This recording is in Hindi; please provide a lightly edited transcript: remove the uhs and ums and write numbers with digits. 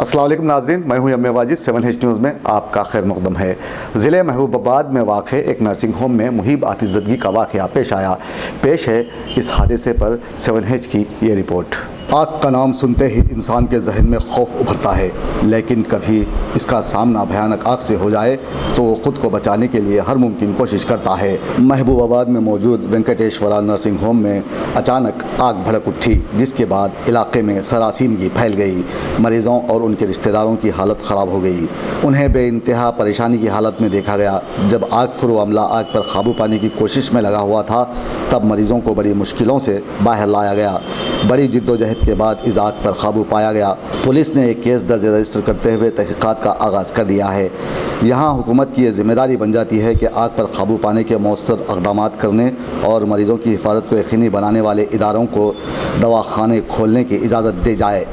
अस्सलाम वालेकुम नाज़रीन, मैं हूं यम्मे वाजिद। 7H न्यूज़ में आपका खैर मक़दम है। ज़िले महबूबाबाद में वाक़ एक नर्सिंग होम में मुहिब आतिशज़दगी का वाक़या पेश आया। पेश है इस हादसे पर 7H की ये रिपोर्ट। आग का नाम सुनते ही इंसान के जहन में खौफ उभरता है, लेकिन कभी इसका सामना भयानक आग से हो जाए तो वो ख़ुद को बचाने के लिए हर मुमकिन कोशिश करता है। महबूबाबाद में मौजूद वेंकटेश्वरा नर्सिंग होम में अचानक आग भड़क उठी, जिसके बाद इलाके में सरासीमगी फैल गई। मरीज़ों और उनके रिश्तेदारों की हालत ख़राब हो गई। उन्हें बेइंतहा परेशानी की हालत में देखा गया। जब आग फुरो अमला आग पर काबू पाने की कोशिश में लगा हुआ था, तब मरीज़ों को बड़ी मुश्किलों से बाहर लाया गया। बड़ी जिद्दोजहद के बाद इस आग पर काबू पाया गया। पुलिस ने एक केस दर्ज रजिस्टर करते हुए तहक़ीक़ात का आगाज़ कर दिया है। यहाँ हुकूमत की यह ज़िम्मेदारी बन जाती है कि आग पर काबू पाने के मौसर इक़दामात करने और मरीज़ों की हिफाजत को यकीनी बनाने वाले इदारों को दवाखाने खोलने की इजाज़त दी जाए।